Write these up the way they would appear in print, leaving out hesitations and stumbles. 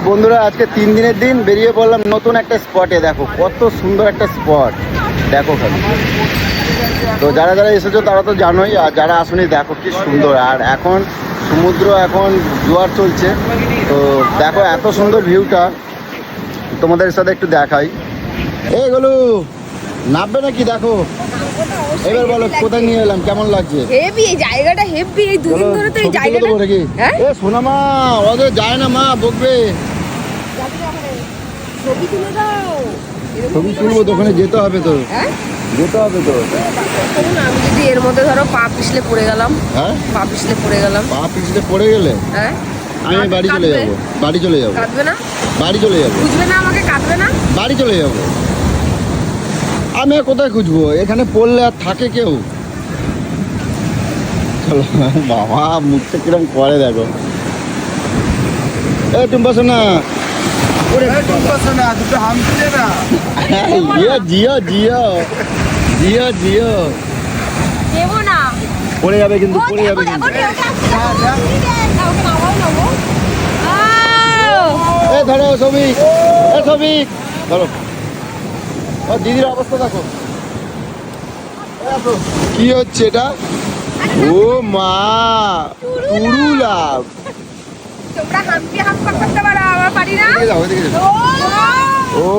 বন্ধুরা আজকে 3 দিনের দিন বেরিয়ে পড়লাম নতুন একটা স্পটে। দেখো কত সুন্দর একটা স্পট, দেখো খালি। তো যারা যারা এসেছো তারা তো জানোই, আর যারা আসুনি দেখো কি সুন্দর। আর এখন সমুদ্র, এখন জোয়ার চলছে। তো দেখো এত সুন্দর ভিউটা, তোমাদের সাথে একটু দেখাই। এইগুলো নামবে নাকি? দেখো এবার বলো কোথায় নিয়ে এলাম, কেমন লাগছে? হেভি এই জায়গাটা, হেভি এই দুদিন ধরে তো এই জায়গাটা। এ শোনা মা, ওদের যায় না মা, বকবে। ছবি তুলে দাও। ছবি তুলবো, দোকানে যেতে হবে তো। হ্যাঁ যেতে হবে তো। আমি যদি এর মধ্যে ধরো পা পিছলে পড়ে গেলাম, হ্যাঁ পা পিছলে পড়ে গেলাম, পা পিছলে পড়ে গেলে হ্যাঁ আমি বাড়ি চলে যাবো। বাড়ি চলে যাবো। কাঁদবে না? বাড়ি চলে যাবো। বুঝবে না আমাকে, কাঁদবে না? বাড়ি চলে যাবো। আমি আর কোথায় খুঁজবো? এখানে পড়লে আর থাকে কেউ? চলো বাবা, মুখটা কিরম করে দেখো। এ টুম্পা শোনা, জিও জিও জিও জিও জিও দেবো না, পড়ে যাবে কিন্তু, পড়ে যাবে কিন্তু। এ ধরো ছবি, এ ছবি ধরো। ও দিদির অবস্থা দেখো। কি হচ্ছে এটা? ও মা, পুরু লাভ। তোমরা হাম্পি হাম্পা করতে পারো, আমার পারি না। ও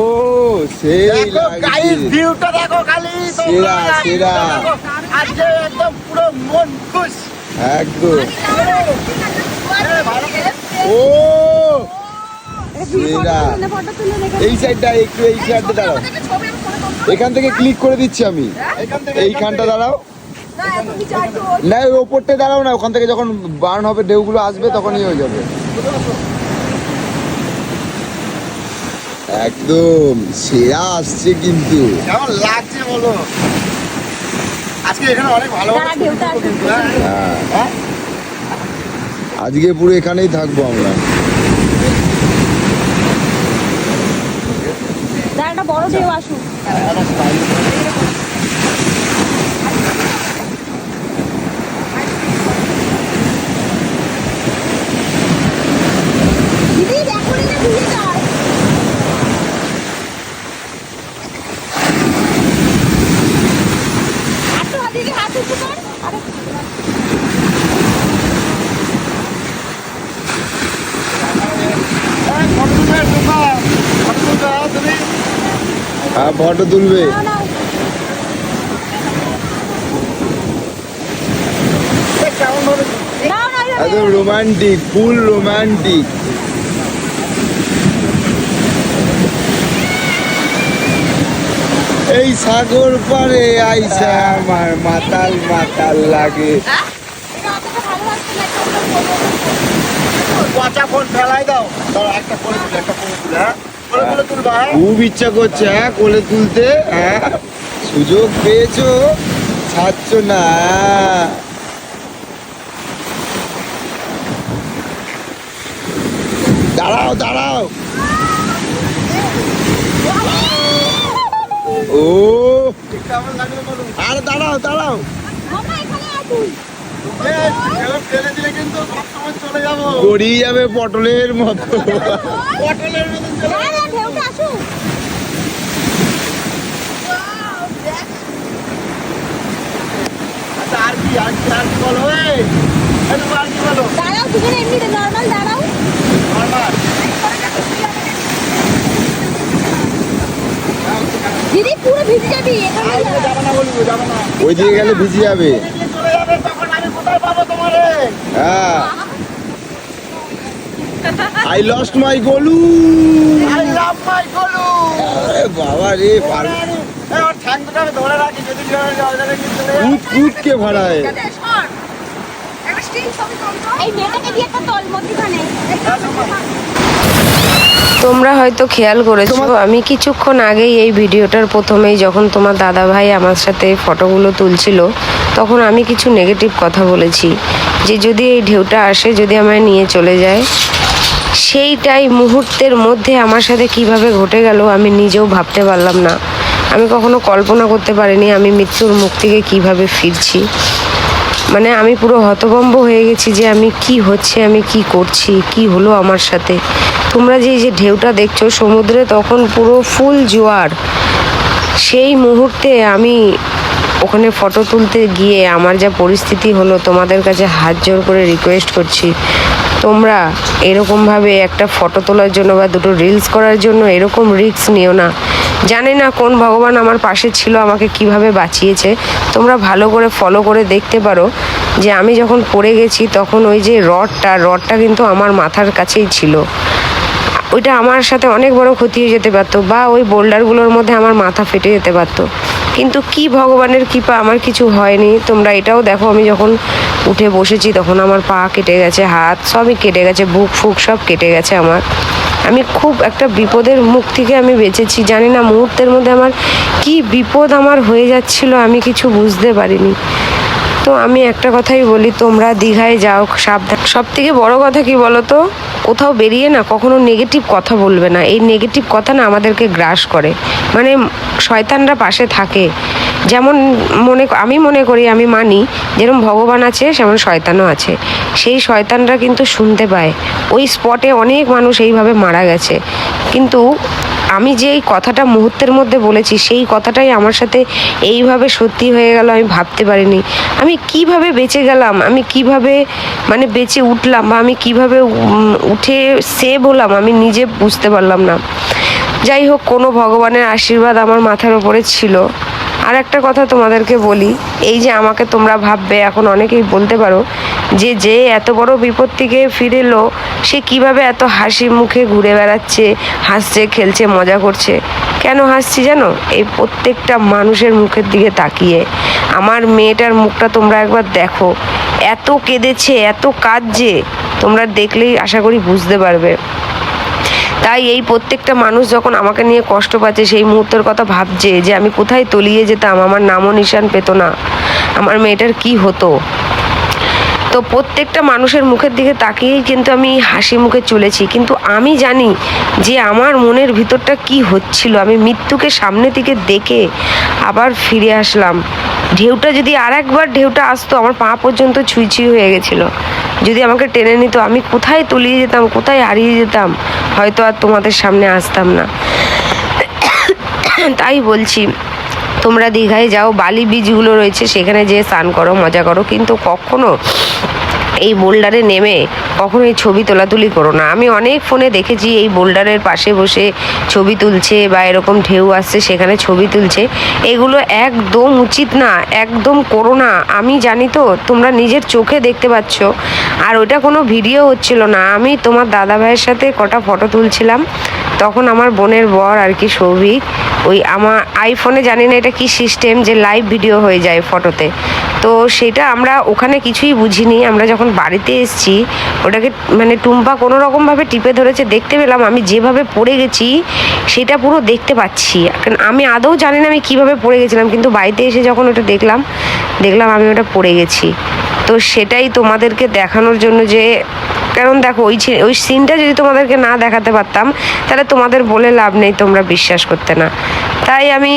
সেই গাইস, ভিউটা দেখো খালি, সেরা সেরা। আজকে একদম পুরো মন খুশ একদম। ও সেরা। এই সাইডটা একটু, এই সাইডটা দাঁড়াও, এখান থেকে ক্লিক করে দিচ্ছি আমি। এইখানটা দাঁড়াও না, ওই ওপরটা দাঁড়াও না, ওখান থেকে যখন বার্ন হবে, ঢেউগুলো আসবে তখনই হয়ে যাবে। একদম সেরা আসছে কিন্তু। কেমন লাগছে বলো? আজকে এখানে অনেক ভালো কিন্তু। হ্যাঁ আজকে পুরো এখানেই থাকবো আমরা। একটা বড় ঢেউ আসুক। দিদি দেখো না, ভুলে যায়। দিদি হাত উঁচু কর। হ্যাঁ ফটো তুলবে। একদম রোমান্টিক, ফুল রোমান্টিক। এই সাগর পারে আইসা আমার মাতাল মাতাল লাগে। খুব ইচ্ছা করছে হ্যাঁ কোলে তুলতে। হ্যাঁ সুযোগ পেয়েছো, ছাড়ছ না। দাঁড়াও দাঁড়াও। ও আর দাঁড়াও দাঁড়াও। গড়িয়ে যাবে পটলের মতো। পটলের মতো আর কি আর কি আর কি বলো? আর কি বলো? দাঁড়াও দুজনে, এমনি নর্মাল দাঁড়াও। দিদি পুরো ভিজে যাবি, এখানে যাবে না, বলবো যাবে না। ওই দিকে গেলে ভিজে যাবে। চলে যাবে তখন আমি কোথায় পাবো তোমারে? হ্যাঁ I lost my Golu. I love my Golu. আরে বাবা রে, ওর ঠ্যাং দুটো আমি ধরে রাখি, যদি কুট কে ভাড়ায়। এই মেয়েটাকে দিয়ে একটা তল মধ্যখানে। তোমরা হয়তো খেয়াল করেছো, আমি কিছুক্ষণ আগেই এই ভিডিওটার প্রথমেই যখন তোমার দাদা ভাই আমার সাথে ফটোগুলো তুলছিল, তখন আমি কিছু নেগেটিভ কথা বলেছি যে যদি এই ঢেউটা আসে, যদি আমায় নিয়ে চলে যায়। সেইটাই মুহূর্তের মধ্যে আমার সাথে কিভাবে ঘটে গেল আমি নিজেও ভাবতে পারলাম না। আমি কখনো কল্পনা করতে পারিনি আমি মৃত্যুর মুখ থেকে কীভাবে ফিরছি। মানে আমি পুরো হতভম্ব হয়ে গেছি যে আমি কি হচ্ছে, আমি কি করছি, কি হলো আমার সাথে। তো তোমরা যে এই যে ঢেউটা দেখছো সমুদ্রে তখন পুরো ফুল জোয়ার, সেই মুহূর্তে আমি ওখানে ফটো তুলতে গিয়ে আমার যা পরিস্থিতি হলো, তোমাদের কাছে হাত জোর করে রিকোয়েস্ট করছি তোমরা এরকমভাবে একটা ফটো তোলার জন্য বা দুটো রিলস করার জন্য এরকম রিস্ক নিও না। জানি না কোন ভগবান আমার পাশে ছিল, আমাকে কিভাবে বাঁচিয়েছে। তোমরা ভালো করে ফলো করে দেখতে পারো যে আমি যখন পড়ে গেছি তখন ওই যে রডটা কিন্তু আমার মাথার কাছেই ছিল। ওইটা আমার সাথে অনেক বড় ক্ষতি হয়ে যেতে পারতো, বা ওই বোল্ডারগুলোর মধ্যে আমার মাথা ফেটে যেতে পারতো, কিন্তু কি ভগবানের কৃপা আমার কিছু হয়নি। তোমরা এটাও দেখো, আমি যখন উঠে বসেছি তখন আমার পা কেটে গেছে, হাত সবই কেটে গেছে, বুক ফুক সব কেটে গেছে আমার। আমি খুব একটা বিপদের মুখ থেকে আমি বেঁচেছি। জানি না মুহূর্তের মধ্যে আমার কি বিপদ আমার হয়ে যাচ্ছিল, আমি কিছু বুঝতে পারিনি। তো আমি একটা কথাই বলি, তোমরা দীঘায় যাও সাবধান। সব থেকে বড় কথা কি বলো তো, কোথাও বেরিয়ে না কখনো নেগেটিভ কথা বলবে না। এই নেগেটিভ কথা না আমাদেরকে গ্রাস করে, মানে শয়তানরা পাশে থাকে। যেমন আমি মনে করি, আমি মানি যেরকম ভগবান আছে সেমন শয়তানও আছে। সেই শয়তানরা কিন্তু শুনতে পায়। ওই স্পটে অনেক মানুষ এইভাবে মারা গেছে, কিন্তু আমি যে এই কথাটা মুহূর্তের মধ্যে বলেছি সেই কথাটাই আমার সাথে এইভাবে সত্যি হয়ে গেল। আমি ভাবতে পারিনি আমি কিভাবে বেঁচে গেলাম, আমি কিভাবে মানে বেঁচে উঠলাম, বা আমি কিভাবে উঠে সেভ হলাম, আমি নিজে বুঝতে পারলাম না। যাই হোক, কোনো ভগবানের আশীর্বাদ আমার মাথার ওপরে ছিল। আর একটা কথা তোমাদেরকে বলি, এই যে আমাকে তোমরা ভাববে, এখন অনেকেই বলতে পারো যে এত বড় বিপদ থেকে ফিরে এলো সে কিভাবে এত হাসি মুখে ঘুরে বেড়াচ্ছে, হাসছে খেলছে মজা করছে। কেন হাসছি জানো? এই প্রত্যেকটা মানুষের মুখের দিকে তাকিয়ে। আমার মেয়েটার মুখটা তোমরা একবার দেখো, এত কেঁদেছে, এত কাঁদছে, তোমরা দেখলেই আশা করি বুঝতে পারবে। তাই এই প্রত্যেকটা মানুষ যখন আমাকে নিয়ে কষ্ট পাচ্ছে, সেই মুহূর্তের কথা ভাবছে যে আমি কোথায় তলিয়ে যেতাম, আমার নামও নিশান পেতো না, আমার মেয়েটার কি হতো। তো প্রত্যেকটা মানুষের মুখের দিকে তাকিয়েই কিন্তু আমি হাসি মুখে চলেছি, কিন্তু আমি জানি যে আমার মনের ভিতরটা কি হচ্ছিল। আমি মৃত্যুকে সামনে থেকে দেখে আবার ফিরে আসলাম। ঢেউটা যদি আর একবার ঢেউটা আসতো, আমার পা পর্যন্ত ছুঁই হয়ে গেছিলো। যদি আমাকে টেনে নিত, আমি কোথায় তলিয়ে যেতাম, কোথায় হারিয়ে যেতাম, হয়তো আর তোমাদের সামনে আসতাম না। তাই বলছি, তোমরা দীঘায় যাও, বালি বীচগুলো রয়েছে সেখানে যেয়ে স্নান করো, মজা করো, কিন্তু কখনো এই বোল্ডারে নেমে কখনো এই ছবি তোলাতুলি করো না। আমি অনেক ফোনে দেখেছি এই বোল্ডারের পাশে বসে ছবি তুলছে, বা এরকম ঢেউ আসছে সেখানে ছবি তুলছে। এগুলো একদম উচিত না, একদম করো না। আমি জানি তো, তোমরা নিজের চোখে দেখতে পাচ্ছ। আর ওটা কোনো ভিডিও হচ্ছিল না, আমি তোমার দাদা ভাইয়ের সাথে কটা ফটো তুলছিলাম। তখন আমার বোনের বর আর কি সৌভিক, ওই আমার আইফোনে জানি না এটা কি সিস্টেম যে লাইভ ভিডিও হয়ে যায় ফটোতে, তো সেটা আমরা ওখানে কিছুই বুঝিনি। আমরা যখন বাড়িতে এসেছি ওটাকে মানে টুম্পা কোনো রকমভাবে টিপে ধরেছে, দেখতে পেলাম আমি যেভাবে পড়ে গেছি সেটা পুরো দেখতে পাচ্ছি। কারণ আমি আদৌ জানি না আমি কীভাবে পড়ে গেছিলাম, কিন্তু বাড়িতে এসে যখন ওটা দেখলাম আমি ওটা পড়ে গেছি। তো সেটাই তোমাদেরকে দেখানোর জন্য যে, কারণ দেখো ওই সিনটা যদি তোমাদেরকে না দেখাতে পারতাম তাহলে তোমাদের বলে লাভ নেই, তোমরা বিশ্বাস করতে না। তাই আমি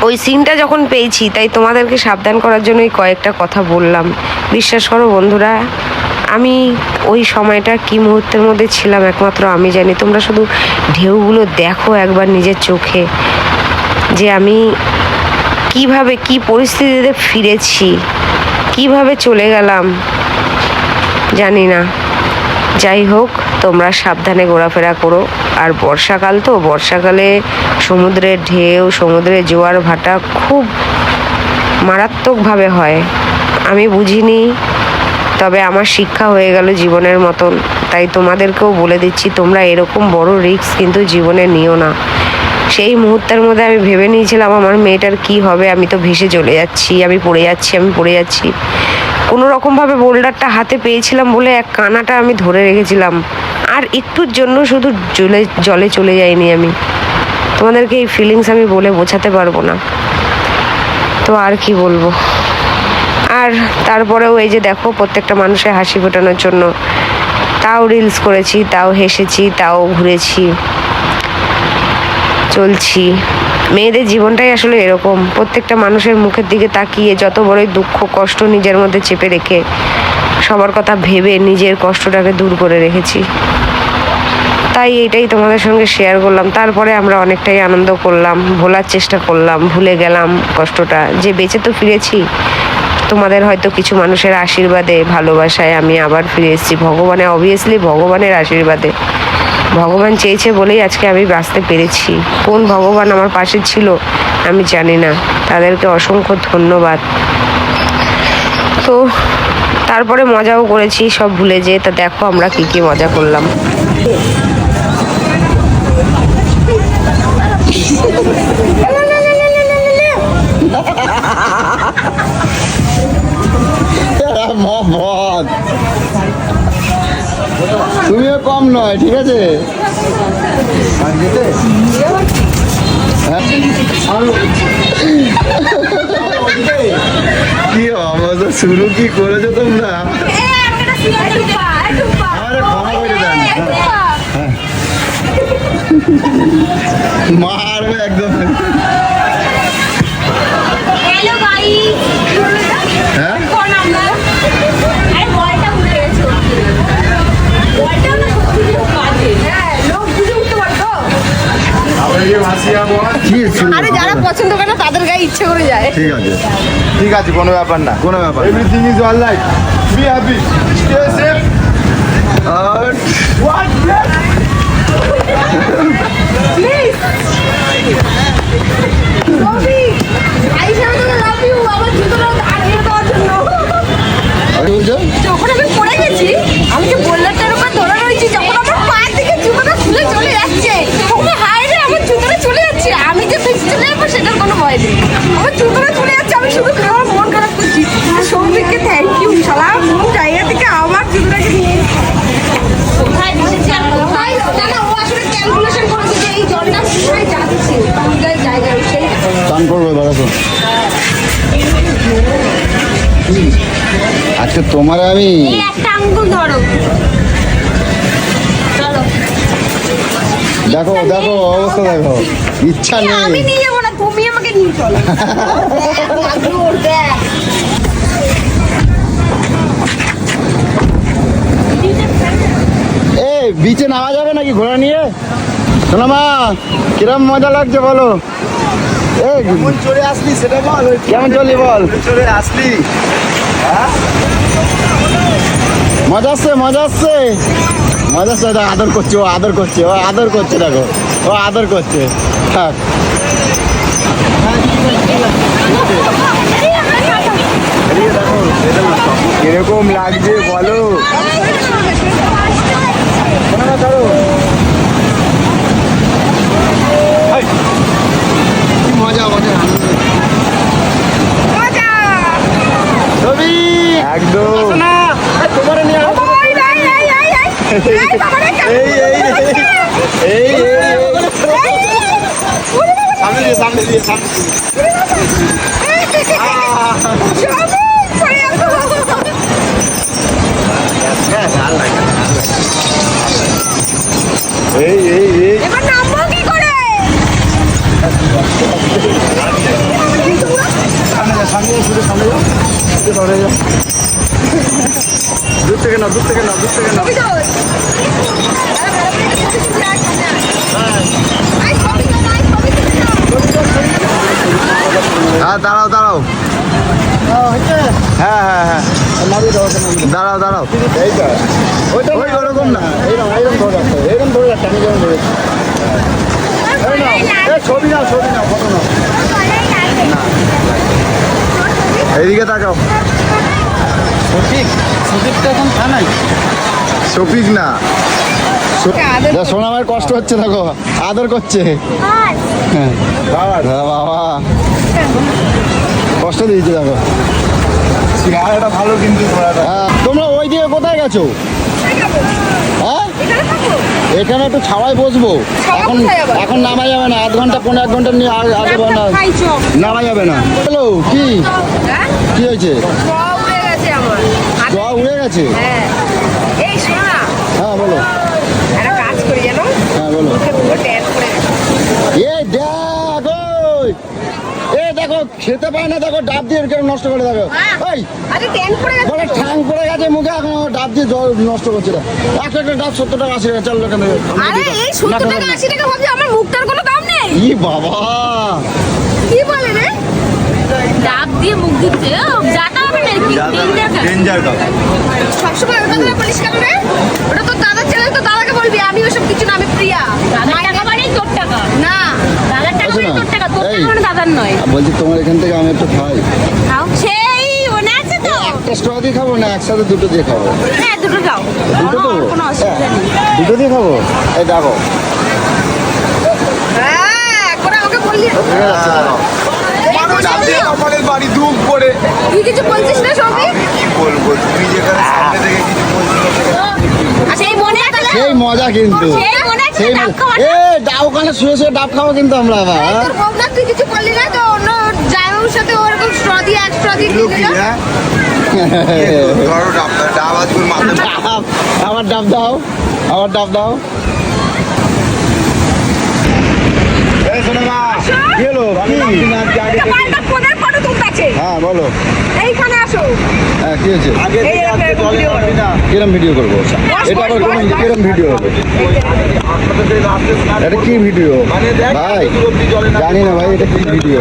ওই সিনটা যখন পেয়েছি তাই তোমাদেরকে সাবধান করার জন্যই কয়েকটা কথা বললাম। বিশ্বাস করো বন্ধুরা, আমি ওই সময়টা কি মুহূর্তের মধ্যে ছিলাম একমাত্র আমি জানি। তোমরা শুধু ঢেউগুলো দেখো একবার নিজের চোখে, যে আমি কিভাবে কি পরিস্থিতিতে ফিরেছি, কিভাবে চলে গেলাম জানি না। যাই হোক, তোমরা সাবধানে ঘোরাফেরা করো। আর বর্ষাকাল তো, বর্ষাকালে সমুদ্রের ঢেউ, সমুদ্রের জোয়ার ভাটা খুব মারাত্মকভাবে হয়। আমি বুঝিনি, তবে আমার শিক্ষা হয়ে গেল জীবনের মতন। তাই তোমাদেরকেও বলে দিচ্ছি, তোমরা এরকম বড় রিস্ক কিন্তু জীবনে নিও না। সেই মুহূর্তের মধ্যে আমি ভেবে নিয়েছিলাম আমার মেয়েটার কি হবে, আমি তো ভেসে চলে যাচ্ছি, আমি পড়ে যাচ্ছি। কোনো রকমভাবে বোল্ডারটা হাতে পেয়েছিলাম বলে এক কানাটা আমি ধরে রেখেছিলাম, আর একটুর জন্য শুধু জলে চলে যাইনি আমি। তোমাদেরকে এই ফিলিংস আমি বলে বোঝাতে পারবো না। তো আর কি বলবো। আর তারপরেও এই যে দেখো, প্রত্যেকটা মানুষের হাসি ফোটানোর জন্য তাও রিলস করেছি, তাও হেসেছি, তাও ঘুরেছি, চলছি। মেয়েদের জীবনটাই আসলে এরকম, প্রত্যেকটা মানুষের মুখের দিকে তাকিয়ে যত বড়ই দুঃখ কষ্ট নিজের মধ্যে চেপে রেখে সবার কথা ভেবে নিজের কষ্টটাকে দূর করে রেখেছি। তাই এটাই তোমাদের সঙ্গে শেয়ার করলাম। তারপরে আমরা অনেকটাই আনন্দ করলাম, ভোলার চেষ্টা করলাম, ভুলে গেলাম কষ্টটা, যে বেঁচে তো ফিরেছি। তোমাদের হয়তো কিছু মানুষের আশীর্বাদে, ভালোবাসায় আমি আবার ফিরে এসেছি। ভগবানের, অবভিয়াসলি ভগবানের আশীর্বাদে, ভগবান চেয়েছে বলেই আজকে আমি বাঁচতে পেরেছি। কোন ভগবান আমার পাশে ছিল আমি জানি না, তাদেরকে অসংখ্য ধন্যবাদ। তো তারপরে মজাও করেছি, সব ভুলে যেয়ে। তা দেখো আমরা কি কি মজা করলাম। মহম্মদ, তুমিও কম নয়, ঠিক আছে? কি অবস্থা, শুরু কি করেছো তোমরা? আমারে ক্ষমা করে দেন, মারবে একদম। হ্যালো গাইস, হ্যাঁ কোন আমরা আরে বলটা উঠে গেছে, বলটা না সত্যি খুব বাজে। হ্যাঁ, লোক বুঝে উঠতে পারতো। কি শুরু? আরে যারা পছন্দ করে না তাদের গায়ে ইচ্ছে করে যায়। ঠিক আছে, ঠিক আছে, কোনো ব্যাপার না, কোনো ব্যাপার না। Everything is all right, be happy, stay safe. আর হোয়াট প্লিজ কবি আই হিসেবে তোকে লাভ ইউ, আমার জুতোটা আনিয়ে দেওয়ার জন্য। কি বলছো? যখন আমি পড়ে গেছি, আমি যে বোল্ডারটার উপর ধরে রয়েছি, যখন আমার পা থেকে জুতোটা খুলে চলে যাচ্ছে, তখন হায় রে আমার জুতোটা চলে যাচ্ছে, আমি যে ফিক্স চলে যাবো সেটার কোনো ভয় নেই। আমার জুতোটা চলে যাচ্ছে, আমি শুধু খাওয়া মন খারাপ করছি। সৌভিককে থ্যাংক ইউ, শালা কোন জায়গা থেকে আমার জুতোটাকে নিয়ে কোথায় দিয়েছে আর কোথায় না, না ও আসলে ক্যালকুলেশন করেছে যে এই জলটা কোথায় যাচ্ছে, কোন জায়গায় সেই স্নান করবো এবার, আসো। আজকে তোমার আমি এই একটা আঙ্গুল ধরো। চলো, দেখো দেখো অবস্থা দেখো, ইচ্ছা আমি নেই। নিয়ে যাবো না, তুমি আমাকে নিয়ে চলো। দেখ, এই বিচে নামা যাবে নাকি ঘোড়া নিয়ে? শোনো মা, কিরম মজা লাগছে বলো? এই কেমন চলে আসলি সেটা বল। কেমন চলি বল? চলে আসলি, মজা আসছে, মজা আসছে, মজা আসছে। দেখো, আদর করছে, ও আদর করছে, ও আদর করছে, দেখো ও আদর করছে। থাক, এদিকে দেখো, কিরকম লাগছে বলো। শোনো না, ছাড়ো। এই, কি মজা, মজা, আনন্দ। মজা। রবি, একদম না, এই তোমারে নিয়ে আসো। ওই, এই, এই, এই, এই। এই বাবা রে, এই এই এই এই এই সামনে দিয়ে সামনে দিয়ে সামনে এই এই এই এবার নামবো কি করে? সামনে যা, সামনে যা, শুধু সামনে যাও, শুধু সামনে যাও। দূর থেকে না, দূর থেকে না, দূর থেকে না। ছবি তোল। আই ছবি তোল, আই ছবি তোল। হ্যাঁ, দাঁড়াও দাঁড়াও, হ্যাঁ হ্যাঁ হ্যাঁ, দাঁড়াও দাঁড়াও। এইটা ওইটা ওই ওরকম না, এইরকম এইরকম ধরে রাখতে হবে, এইরকম ধরে রাখতে, আমি যেমন ধরেছি। এই নাও, এই ছবি নাও, ছবি নাও, ফটো নাও। এইদিকে তাকাও। সুদীপটা এখন থানায়। শফিক না, সোনামের কষ্ট হচ্ছে, দেখো আদর করছে। হ্যাঁ বাবা, কষ্ট দিয়েছে দেখো। চেহারাটা ভালো কিন্তু ঘোড়াটা। হ্যাঁ, তোমরা ওই দিকে কোথায় গেছো? হ্যাঁ, এখানে একটু ছাওয়ায় বসবো। ছাওয়া এখন কোথায় আবার? এখন নামা যাবে না, আধ ঘন্টা 1.5 ঘন্টা নিয়ে আগে না, খাই চপ। নামা যাবে না। হ্যালো, কি হ্যাঁ? কি হয়েছে? সব উড়ে গেছে আমার। জল উড়ে গেছে? হ্যাঁ। এই শোনো না, হ্যাঁ বলো। একটা কাজ করি জানো? হ্যাঁ বলো। মুখে পুরো ট্যান করে গেছে। এ দেখো, এ দেখো খেতে পায় না, দেখো ডাব দিয়ে কেউ নষ্ট করে দেখো। এই আরে ট্যান পড়ে গেছে বলে ঠ্যাং পড়ে গেছে মুখে, এখন ও ডাব দিয়ে জল নষ্ট করছে না। একটা ডাব 70 টাকা 80 টাকা, চল এখান থেকে। আরে এই 70 টাকা 80 টাকা ভাবছি আমার মুখটার কোনো দাম নেই। ই বাবা, কি বলে রে? ডাব দিয়ে মুখ দিচ্ছে জাটা হবে নাকি? ডেঞ্জার কাজ। সবসময় ওটা ধরে বলিস কেন রে? ওটা তো দাদার চ্যানেল, তো দাদাকে বলবি। আমি ওসব কিছু না, আমি প্রিয়া। দাদার টাকা মানেই তোর টাকা না, দাদার টাকা মানে তোর টাকা, তোর টাকা মানে দাদার নয়। বলছি তোমার এখান থেকে আমি একটু খাই। খাও, সেই মনে আছে তো? একটা স্ট্র দিয়ে খাবো না একসাথে দুটো দিয়ে খাবো? হ্যাঁ দুটো খাও, দুটো দেবো? কোনো অসুবিধা নেই। দুটো দিয়ে খাবো? এই দেখো হ্যাঁ করে আমাকে বললি। আমাদের বাড়ি ধূপ করে তুই কিছু বলছিস না সবই? কি বলবো, তুমি যেখানে সামনে থেকে কিছু বলছো। আচ্ছা এই মনে আছে? সেই মজা কিন্তু, সেই মনে আছে সেই ডাব খাওয়া? এ ডাব ওখানে শুয়ে শুয়ে ডাব খাবো কিন্তু আমরা আবার। হ্যাঁ? তোর বউ না, তুই কিছু বললি না তো? অন্য জামাইবাবুর সাথে ওরকম স্ট্র দিয়ে এক স্ট্র দিয়ে লোকি, দিল। হ্যাঁ ধরো ডাব আজকে মাথা ডাব, আমার ডাব দাও, আমার ডাব দাও। এই শোনো মা, কি হলো? কি? একটা ফোনের ফটো তুলতেছে। হ্যাঁ বলো। এইখানে আসো। হ্যাঁ কি হয়েছে? আগে থেকে আজকে জলে নামবি না। কিরম ভিডিও করবো? এটা আবার কোন কিরম ভিডিও হবে? এটা কি ভিডিও ভাই? জানি না ভাই, এটা কি ভিডিও?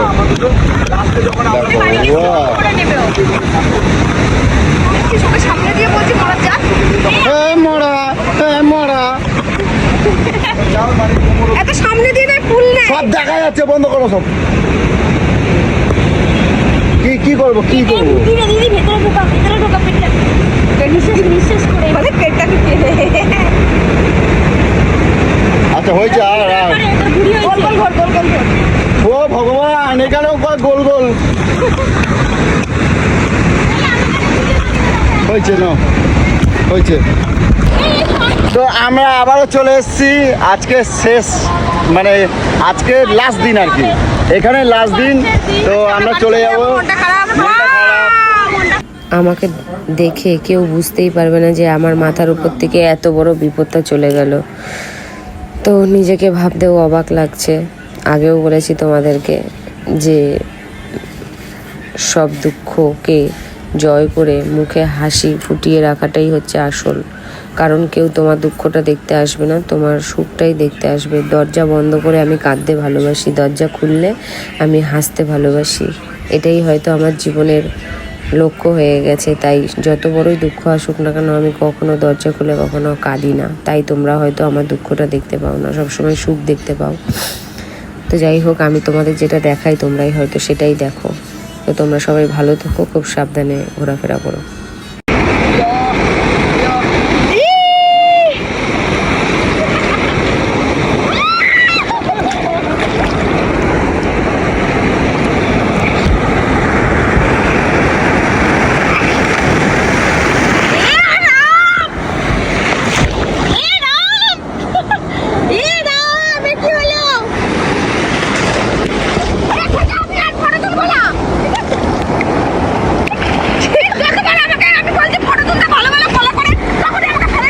দেখো, বাহ। করে নেবে ও। দেখছিস ওকে সামনে দিয়ে বলছি মরা যাক। এ মরা, এ মরা। এত সামনে দিয়ে দেয় ফুল নেই। সব দেখা যাচ্ছে, বন্ধ করো সব। কি করবো, কি করবো? দিদি দিদি ভেতরে ঢোকা পেটটা। নিঃশ্বাস করে মানে পেটটাকে টেনে। আচ্ছা হয়েছে, আর আর গোল গোল ঘর, গোল গোল ঘর। ও ভগবান, এখানেও কয় গোল গোল হয়েছে না, হয়েছে। তো আমরা আবারও চলে এসেছি, আজকে শেষ মানে আজকে লাস্ট দিন আর কি, এখানে লাস্ট দিন। তো আমরা চলে যাবো। মনটা খারাপ। আমাকে দেখে কেউ বুঝতেই পারবে না যে আমার মাথার উপর থেকে এত বড় বিপদটা চলে গেল। তো নিজেকে ভাবতেও অবাক লাগছে। আগেও বলেছি তোমাদেরকে যে সব দুঃখকে জয় করে মুখে হাসি ফুটিয়ে রাখাটাই হচ্ছে আসল। কারণ কেউ তোমার দুঃখটা দেখতে আসবে না, তোমার সুখটাই দেখতে আসবে। দরজা বন্ধ করে আমি কাঁদতে ভালোবাসি, দরজা খুললে আমি হাসতে ভালোবাসি। এটাই হয়তো আমার জীবনের লক্ষ্য হয়ে গেছে। তাই যত বড়ই দুঃখ আসুক না কেন, আমি কখনো দরজা খুলে কখনো কাঁদি না। তাই তোমরা হয়তো আমার দুঃখটা দেখতে পাও না, সবসময় সুখ দেখতে পাও। তো যাই হোক, আমি তোমাদের যেটা দেখাই তোমরাই হয়তো সেটাই দেখো। তো তোমরা সবাই ভালো থেকো, খুব সাবধানে ঘোরাফেরা করো।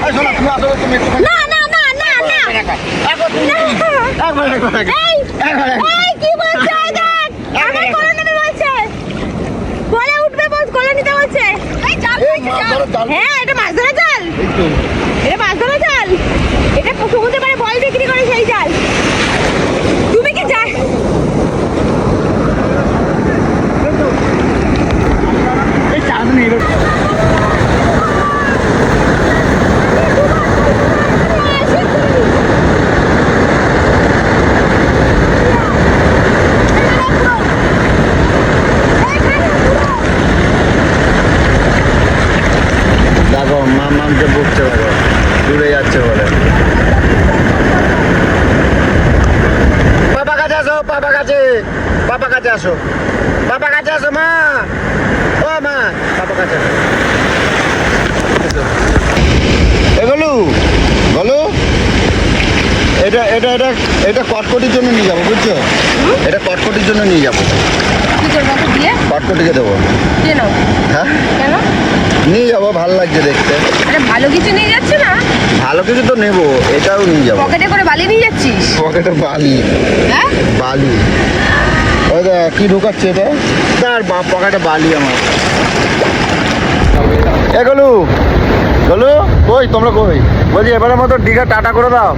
এই শোনো, তুমি আসলে তুমি একটুখানি- একবার। হ্যাঁ এটা মাছ ধরা জাল, এটা মাছ ধরা জাল, এটা সমুদ্রে পাড়ে বল বিক্রি করে সেই জাল। তুমি কি জাল এই চাঁদনি দেখো, মামকে বুঝতে পারো, দূরে যাচ্ছে বলে। পাপা কাছে আসো, পাপা কাছে, পাপা কাছে আসো, পাপা কাছে আসো মা, ও মা, পাপা কাছে আসো। এগুলো বলো, এটা এটা এটা এটা কটকটির জন্য নিয়ে যাবো, বুঝছো? এটা কটকটির জন্য নিয়ে যাবো, কি করবো ওকে দিয়ে? কটকটিকে দেবো। দিয়ে নাও। হ্যাঁ কেন? নিয়ে যাবো, ভালো লাগছে দেখতে। আরে ভালো কিছু নিয়ে যাচ্ছে না, ভালো কিছু তো নেবো, এটাও নিয়ে যাবো। পকেটে করে বালি নিয়ে যাচ্ছিস? পকেটে বালি, হ্যাঁ বালি। ওই দেখ কি ঢুকাচ্ছে এটা, তার বাপ পকেটে বালি আমার। এ গলু গলু কই তোমরা কই? বলছি এবারের মতো দীঘা টাটা করে দাও।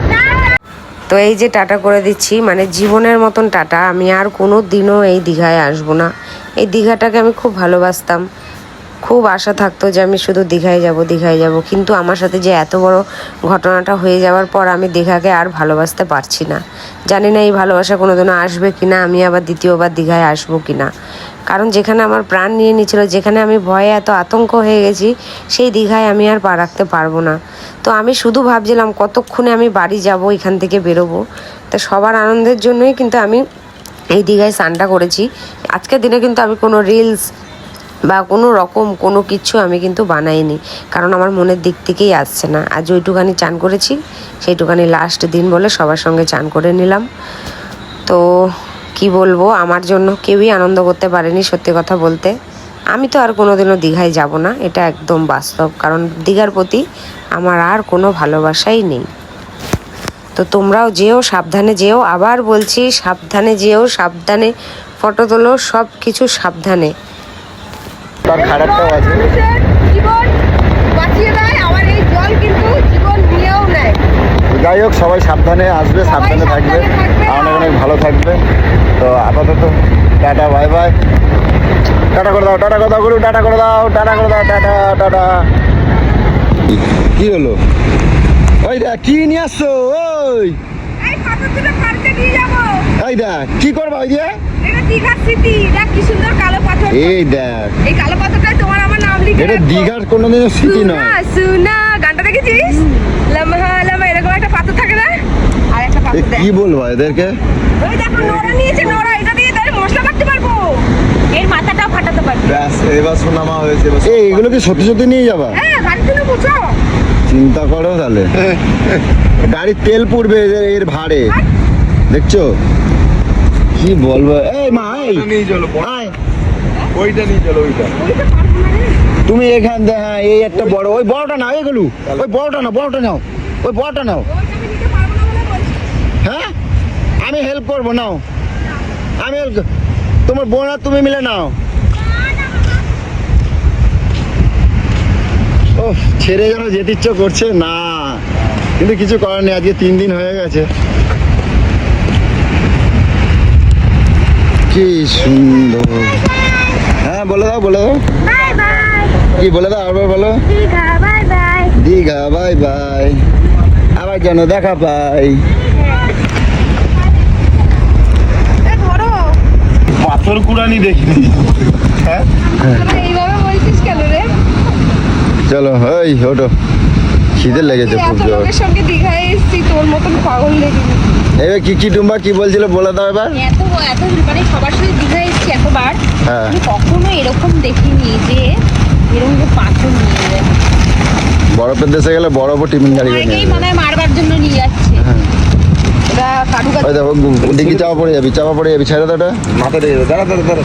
তো এই যে টাটা করে দিচ্ছি, মানে জীবনের মতন টাটা। আমি আর কোনো দিনও এই দীঘায় আসবো না। এই দীঘাটাকে আমি খুব ভালোবাসতাম, খুব আশা থাকতো যে আমি শুধু দীঘায় যাব, কিন্তু আমার সাথে যে এত বড় ঘটনাটা হয়ে যাওয়ার পর আমি দীঘাকে আর ভালোবাসতে পারছি না। জানি না এই ভালোবাসা কোনোদিনও আসবে কি না, আমি আবার দ্বিতীয়বার দীঘায় আসবো কি না। কারণ যেখানে আমার প্রাণ নিয়ে নিয়েছিল, যেখানে আমি ভয়ে এত আতঙ্ক হয়ে গেছি, সেই দীঘায় আমি আর পা রাখতে পারবো না। তো আমি শুধু ভাবছিলাম কতক্ষণে আমি বাড়ি যাব, এখান থেকে বেরোবো। তা সবার আনন্দের জন্যই কিন্তু আমি এই দীঘায় স্নানটা করেছি। আজকের দিনে কিন্তু আমি কোনো রিলস বা কোনো রকম কোনো কিছু আমি কিন্তু বানাইনি, কারণ আমার মনের দিক থেকেই আসছে না। আজ ওইটুখানি চান করেছি, সেইটুখানি লাস্ট দিন বলে সবার সঙ্গে চান করে নিলাম। তো কি বলবো, আমার জন্য কেউই আনন্দ করতে পারেনি সত্যি কথা বলতে। আমি তো আর কোনোদিনও দীঘায় যাব না, এটা একদম বাস্তব, কারণ দীঘার প্রতি আমার আর কোনো ভালোবাসাই নেই। তো তোমরাও যেও, সাবধানে যেও, আবার বলছি সাবধানে যেও, সাবধানে ফটো তোলো, সব কিছু সাবধানে। তার খারাপটাও আছে। মানুষের জীবন বাঁচিয়ে দেয়, আমার এই জল কিন্তু জীবন নিয়েও নেয়। যাই হোক, সবাই সাবধানে আসবে, সাবধানে থাকবে, অনেক অনেক ভালো থাকবে। তো আপাতত টাটা, বাই বাই। টাটা করে দাও, টাটা করে দাও, গুরু টাটা করে দাও, টাটা করে দাও, টাটা টাটা। কি হলো? ওই দেখ কি নিয়ে আসছো? ওই এই পাথরগুলো পার্কে নিয়ে যাবো। এই দেখ কি করবা? ওই দিয়ে এটা দীঘার স্মৃতি, দেখ কি সুন্দর কালো পাথর। এই দেখ, এই কালো পাথরটাই তোমার আমার নাম লিখে এটা রাখবো। দীঘার কোনোদিনও স্মৃতি নয়। সুনা গানটা দেখেছিস? লামহা লামহা এরকম একটা পাথর থাকে না, আর একটা এ পাথর দেখ। কি বলবো এদেরকে? ওই দেখো নোরা নিয়েছে, নোরা এটা দিয়ে তাহলে মশলা কাটতে পারবো, এর মাথাটাও ফাটাতে পারবো। ব্যাস এবার সোনামা হয়েছে এবার এই এগুলো কি সত্যি সত্যি নিয়ে যাবা? হ্যাঁ গাড়িতে নেবো, চল। চিন্তা করো তাহলে, গাড়ির তেল পুড়বে এর ভাড়ে, দেখছো? কি বলবো? এই মা, এই নিয়ে চলো আয়। ওইটা নিয়ে চলো ওইটা ওইটা পারবো না রে। তুমি এখান থেকে, হ্যাঁ এই একটা বড়, ওই বড়টা নাও, এগুলো ওই বড়টা নাও, বড়টা নাও, ওই বড়টা নাও। ওইটা আমি নিতে পারবো না বলে বলছি। হ্যাঁ আমি হেল্প করবো, নাও। আমি তোমার বোন আর তুমি মিলে নাও। ও ছেড়ে যেন যেতে ইচ্ছে করছে না, কিন্তু কিছু করার নেই, আজকে 3 দিন হয়ে গেছে। কি সুন্দর। হ্যাঁ বলে দাও, বলে দাও। বাই বাই কি বলে দাও, আবার বলো। Digha, bye bye. Digha bye bye, আবার যেন দেখা পাই। এ ধরো, পাথর কুড়ানি দেখিনি। হ্যাঁ তোরা এইভাবে বলছিস কেন রে? চলো ওই ওটো, খিদে লেগেছে তুই খুব এত জোর। লোকের সঙ্গে দীঘায় এসেছি, তোর মতন পাগল দেখিনি। এবার কি টুম্বা কি বলছিল বলে দাও এবার। এত এত মানে সবার সাথে দীঘা এসেছি এতবার, হ্যাঁ আমি কখনো এরকম দেখিনি যে এরকম যে পাথর নিয়ে যায়। বরফের দেশে গেলে বরফও টিফিন গাড়ি করে নিয়ে অনেকেই যাবে। মনে হয় মারবার জন্য নিয়ে যাচ্ছে। এটা কারুকাজ ওই দেখো ডিঙ্গি চাপা পড়ে যাবি, চাপা পড়ে যাবি, ছেড়ে দাও ওটা। মাথা দিয়ে দাঁড়া দাঁড়া দাঁড়া